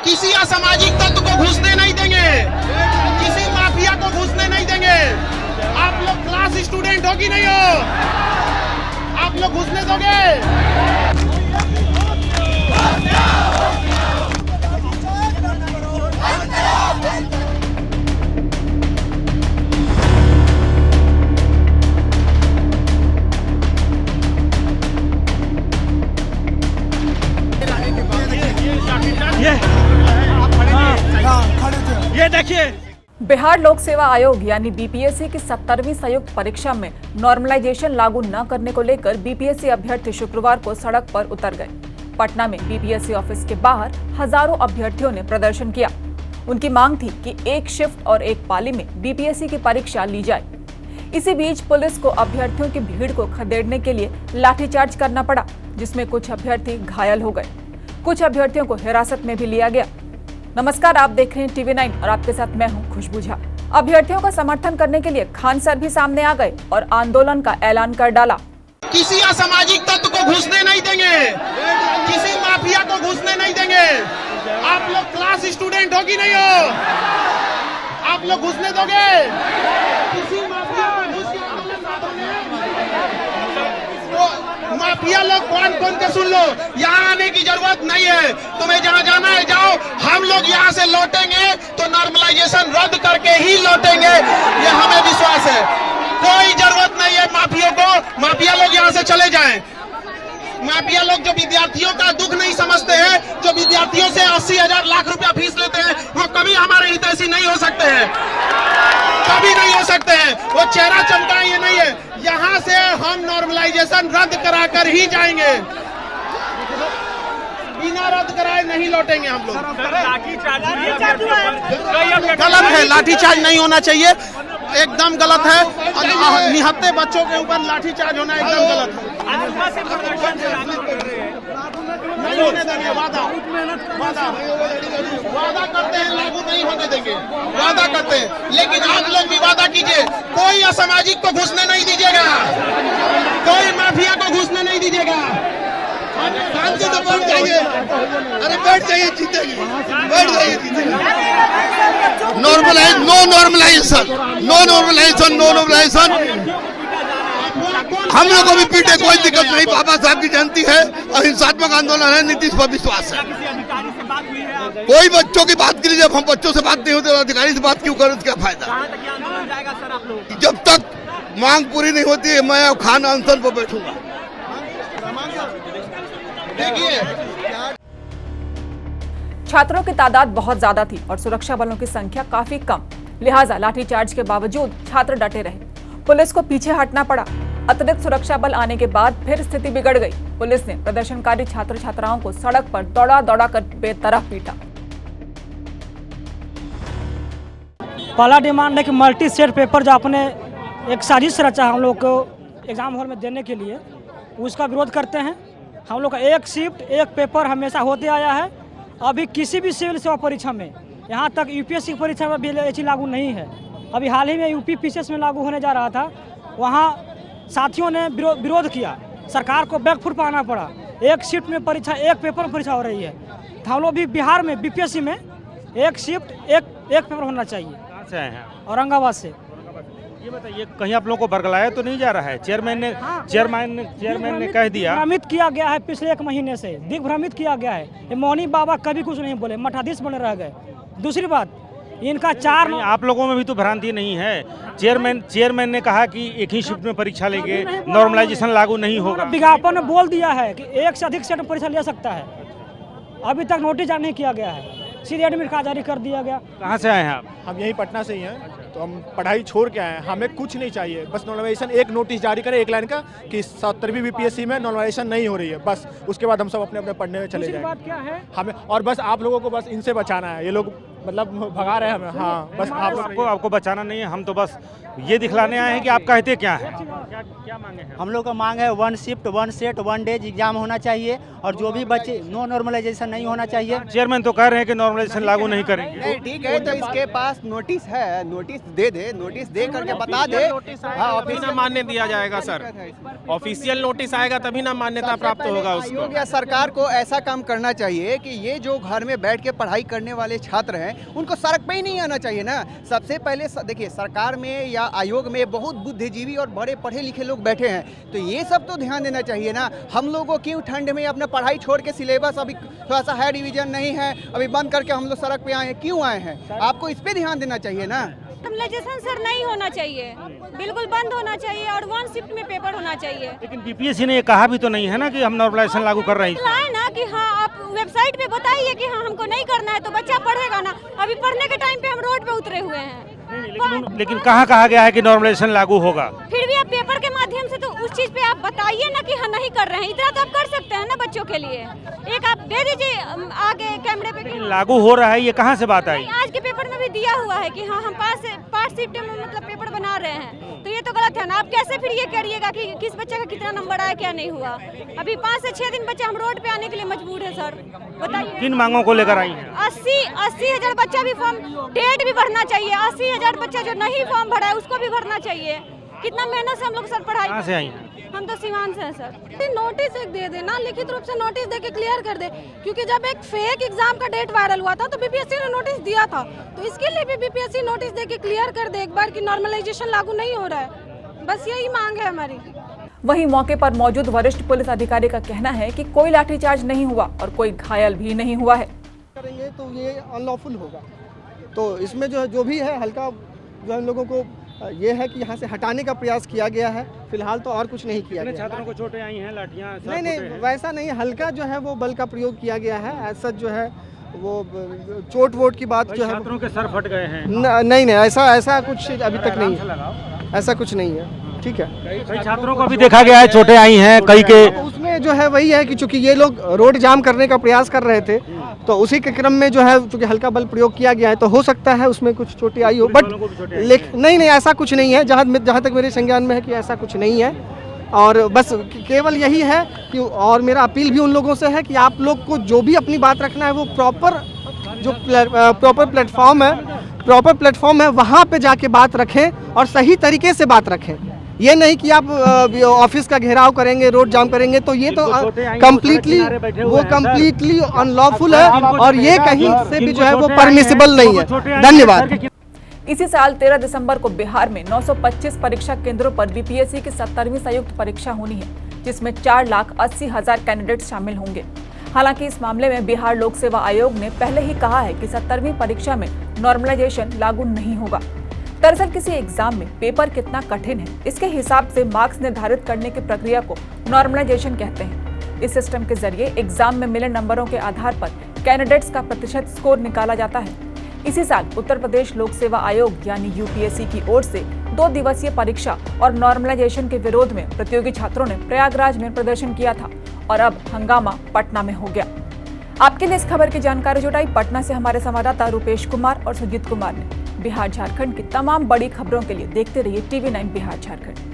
किसी असामाजिक तत्व को घुसने नहीं देंगे, किसी माफिया को घुसने नहीं देंगे। आप लोग क्लास स्टूडेंट हो कि नहीं हो? आप लोग घुसने दोगे? ये देखिए, बिहार लोक सेवा आयोग यानी बीपीएससी की 70वीं संयुक्त परीक्षा में नॉर्मलाइजेशन लागू न करने को लेकर बीपीएससी अभ्यर्थी शुक्रवार को सड़क पर उतर गए। पटना में बीपीएससी ऑफिस के बाहर हजारों अभ्यर्थियों ने प्रदर्शन किया। उनकी मांग थी कि एक शिफ्ट और एक पाली में बीपीएससी की परीक्षा ली जाए। इसी बीच पुलिस को अभ्यर्थियों की भीड़ को खदेड़ने के लिए लाठीचार्ज करना पड़ा, जिसमें कुछ अभ्यर्थी घायल हो गए। कुछ अभ्यर्थियों को हिरासत में भी लिया गया। नमस्कार, आप देख रहे हैं TV9 और आपके साथ मैं हूं खुशबू झा। अभ्यर्थियों का समर्थन करने के लिए खान सर भी सामने आ गए और आंदोलन का ऐलान कर डाला। किसी असामाजिक तत्व को घुसने नहीं देंगे, किसी माफिया को घुसने नहीं देंगे। आप लोग क्लास स्टूडेंट हो कि नहीं हो? आप लोग घुसने दोगे? किसी माफिया को घुस के माफिया लोग कौन कौन के सुन लो, यहाँ आने की जरूरत नहीं है। तुम्हें जहाँ जाना है जाओ। हम लोग यहाँ से लौटेंगे तो नॉर्मलाइजेशन रद्द करके ही लौटेंगे, ये हमें विश्वास है। कोई जरूरत नहीं है माफिया को, माफिया लोग यहाँ से चले जाएं। माफिया लोग जो विद्यार्थियों का दुख नहीं समझते हैं, जो विद्यार्थियों से 80,000 लाख रुपया फीस लेते हैं, वो कभी हमारे हितैषी नहीं हो सकते हैं, कभी नहीं हो सकते हैं। वो चेहरा चमकाए ये नहीं है। यहाँ से हम नॉर्मलाइजेशन रद्द कराकर ही जाएंगे, बिना रद्द कराए नहीं लौटेंगे हम लोग। गलत है, लाठीचार्ज नहीं होना चाहिए, एकदम गलत है। निहत्ते बच्चों के ऊपर लाठीचार्ज होना एकदम गलत है। नहीं होने देंगे, वादा करते हैं, लागू नहीं होने देंगे, वादा करते हैं। लेकिन आप लोग भी वादा कीजिए, कोई असामाजिक को घुसने नहीं दीजिएगा, कोई माफिया को घुसने नहीं दीजिएगा। शांति तो बैठ जाइए, अरे बैठ जाइए, जीतेगी, बैठ जाइए, जीतेगी। नॉर्मलाइजेशन। हम लोग को भी पीटे, कोई दिक्कत नहीं। बाबा साहब की जयंती है, अहिंसात्मक आंदोलन है, नीतीश पर विश्वास है। कोई बच्चों की बात करिए, जब हम बच्चों से बात नहीं होती, अधिकारी से बात क्यों करें? क्या फायदा? जब तक मांग पूरी नहीं होती है, मैं खान अनशन पर बैठूंगा। छात्रों की तादाद बहुत ज्यादा थी और सुरक्षा बलों की संख्या काफी कम, लिहाजा लाठीचार्ज के बावजूद छात्र डटे रहे। पुलिस को पीछे हटना पड़ा। अतिरिक्त सुरक्षा बल आने के बाद फिर स्थिति बिगड़ गई। पुलिस ने प्रदर्शनकारी छात्र छात्राओं को सड़क पर दौड़ा कर बेतरफ पीटा। पहला डिमांड है कि मल्टी सेट पेपर जो आपने एक साजिश रचा हम लोग को एग्जाम हॉल में देने के लिए, उसका विरोध करते हैं। हम लोग का एक शिफ्ट एक पेपर हमेशा होते आया है। अभी किसी भी सिविल सेवा परीक्षा में, यहाँ तक यूपीएससी परीक्षा में भी ये चीज़ लागू नहीं है। अभी हाल ही में यूपी पीसीएस में लागू होने जा रहा था, वहाँ साथियों ने विरोध किया, सरकार को बैकफुट पाना पड़ा। एक शिफ्ट में परीक्षा, एक पेपर में परीक्षा हो रही है। हम लोग भी बिहार में बीपीएससी में एक शिफ्ट एक पेपर होना चाहिए। कहाँ से आए हैं? औरंगाबाद से। ये बताइए, कहीं आप लोगों को बरगलाया तो नहीं जा रहा है? चेयरमैन ने कह दिया। दिग्भ्रमित किया गया है, पिछले 1 महीने से दिग्भ्रमित किया गया है। ये मौनी बाबा कभी कुछ नहीं बोले, मठाधीश बने रह गए। दूसरी बात, इनका 4 आप लोगों में भी तो भ्रांति नहीं है? चेयरमैन ने कहा कि एक ही शिफ्ट में परीक्षा लेंगे, नॉर्मलाइजेशन लागू नहीं होगा। विज्ञापन में बोल दिया है कि 1 से अधिक सेट में परीक्षा ले सकता है। अभी तक नोटिस जारी नहीं किया गया है, सीधे एडमिट कार्ड जारी कर दिया गया। कहाँ से आए हैं आप? हम यही पटना से ही हैं, तो हम पढ़ाई छोड़ के आए हैं। हमें कुछ नहीं चाहिए, बस नॉर्मलाइजेशन एक नोटिस जारी करे, एक लाइन का, कि 70वीं बीपीएससी में नॉर्मलाइजेशन नहीं हो रही है, बस। उसके बाद हम सब अपने अपने पढ़ने में चले जाएंगे। बात क्या है हमें, और बस आप लोगों को बस इनसे बचाना है। ये लोग मतलब भगा रहे हैं हमें। हाँ बस आपको बचाना नहीं है, हम तो बस ये दिखलाने आए हैं कि आप कहते क्या हैं। क्या मांगे हैं? हम लोग का मांग है 1 शिफ्ट 1 सेट 1 डेज एग्जाम होना चाहिए और जो भी बच्चे नो नॉर्मलाइजेशन नहीं होना चाहिए। चेयरमैन तो कह रहे हैं कि नॉर्मलाइजेशन लागू नहीं करेंगे। नहीं ठीक है, तो इसके पास नोटिस है, नोटिस दे दे, नोटिस दे करके बता दे। हाँ ऑफिस में मान्य दिया जाएगा सर, ऑफिशियल नोटिस आएगा तभी ना मान्यता प्राप्त होगा उसको। आयोग या सरकार को ऐसा काम करना चाहिए कि ये जो घर में बैठ के पढ़ाई करने वाले छात्र हैं उनको सड़क पे ही नहीं आना चाहिए ना। सबसे पहले देखिए, सरकार में या आयोग में बहुत बुद्धिजीवी और बड़े पढ़े लिखे लोग बैठे हैं, तो ये सब तो ध्यान देना चाहिए ना। हम लोगों को क्यों ठंड में अपना पढ़ाई छोड़ के, सिलेबस अभी थोड़ा सा हाई डिवीजन नहीं है, अभी बंद करके हम लोग सड़क पे आए हैं, क्यों आए हैं? आपको इस पे ध्यान देना चाहिए ना। नॉर्मलाइजेशन सर नहीं होना चाहिए, बिल्कुल बंद होना चाहिए और 1 शिफ्ट में पेपर होना चाहिए। लेकिन बीपीएससी ने ये कहा भी तो नहीं है ना कि हम नॉर्मलाइजेशन लागू कर रहे हैं। है ना कि हाँ आप वेबसाइट पे बताइए कि हाँ हमको नहीं करना है, तो बच्चा पढ़ेगा ना। अभी पढ़ने के टाइम पे हम रोड पे उतरे हुए हैं। लेकिन कहाँ कहा गया है कि नॉर्मलाइजेशन लागू होगा? फिर भी आप पेपर के माध्यम से तो उस चीज पे आप बताइए ना कि हाँ नहीं कर रहे हैं। इतना तो आप कर सकते हैं ना बच्चों के लिए। एक आप दे दीजिए आगे कैमरे पे। लागू हो रहा है, ये कहाँ से बात आई? आज के पेपर में भी दिया हुआ है कि हाँ हम 5 शिफ्ट में मतलब पेपर बना रहे हैं, तो ये तो गलत है ना। आप कैसे फिर ये करिएगा कि किस बच्चे का कितना नंबर आया क्या नहीं हुआ? अभी 5 से 6 दिन बच्चे हम रोड पे आने के लिए मजबूर है सर, बताइए। किन मांगों को लेकर आई हैं? 80 हजार बच्चा भी फॉर्म, डेट भी भरना चाहिए। 80 हजार बच्चा जो नहीं फॉर्म भरा है उसको भी भरना चाहिए। कितना मेहनत से हम लोग सर पढ़ाई। कहाँ से आई हैं? हम तो सीवान से हैं सर। नोटिस एक दे देना, लिखित रूप से नोटिस दे के क्लियर कर दे, क्योंकि जब एक फेक एग्जाम का डेट वायरल हुआ था तो बीपीएससी ने नोटिस दिया था, तो इसके लिए भी बीपीएससी नोटिस दे के क्लियर कर दे एक बार कि नॉर्मलाइजेशन लागू नहीं हो रहा है। बस यही मांग है हमारी। वहीं मौके पर मौजूद वरिष्ठ पुलिस अधिकारी का कहना है कि कोई लाठीचार्ज नहीं हुआ और कोई घायल भी नहीं हुआ है। करेंगे तो ये अनलॉफुल होगा, तो इसमें जो भी है हल्का जो हम लोगों को ये है कि यहाँ से हटाने का प्रयास किया गया है। फिलहाल तो और कुछ नहीं किया गया। छात्रों को चोटें आई हैं, लाठियाँ? नहीं वैसा नहीं, हल्का जो है वो बल का प्रयोग किया गया है। ऐसा जो है वो चोट वोट की बात जो है, छात्रों के सर फट गए हैं? नहीं ऐसा कुछ अभी तक नहीं है, ऐसा कुछ नहीं है। ठीक है, कई छात्रों को भी देखा गया है चोटें आई हैं कई के। उसमें जो है वही है कि चूंकि ये लोग रोड जाम करने का प्रयास कर रहे थे, तो उसी के क्रम में जो है चूंकि हल्का बल प्रयोग किया गया है, तो हो सकता है उसमें कुछ चोटें आई हो, बट नहीं ऐसा कुछ नहीं है। जहाँ तक मेरे संज्ञान में है कि ऐसा कुछ नहीं है। और बस केवल यही है कि, और मेरा अपील भी उन लोगों से है कि आप लोग को जो भी अपनी बात रखना है वो प्रॉपर प्लेटफॉर्म है वहाँ पे जाके बात रखें और सही तरीके से बात रखें। ये नहीं कि आप ऑफिस का घेराव करेंगे, रोड जाम करेंगे, तो ये तो कम्प्लीटली अनलॉफुल है और ये कहीं से भी जो है वो परमिसिबल नहीं है। धन्यवाद। इसी साल 13 दिसंबर को बिहार में 925 परीक्षा केंद्रों पर बीपीएससी की 17वीं संयुक्त परीक्षा होनी है, जिसमें 4,80,000 कैंडिडेट शामिल होंगे। हालांकि इस मामले में बिहार लोक सेवा आयोग ने पहले ही कहा है कि 17वीं परीक्षा में नॉर्मलाइजेशन लागू नहीं होगा। दरअसल किसी एग्जाम में पेपर कितना कठिन है, इसके हिसाब से मार्क्स निर्धारित करने की प्रक्रिया को नॉर्मलाइजेशन कहते हैं। इस सिस्टम के जरिए एग्जाम में मिले नंबरों के आधार पर कैंडिडेट्स का प्रतिशत स्कोर निकाला जाता है। इसी साल उत्तर प्रदेश लोक सेवा आयोग यानी यूपीएससी की ओर से 2 दिवसीय परीक्षा और नॉर्मलाइजेशन के विरोध में प्रतियोगी छात्रों ने प्रयागराज में प्रदर्शन किया था और अब हंगामा पटना में हो गया। आपके लिए इस खबर की जानकारी जुटाई पटना से हमारे संवाददाता रुपेश कुमार और सुजीत कुमार ने। बिहार झारखंड की तमाम बड़ी खबरों के लिए देखते रहिए TV9 बिहार झारखंड।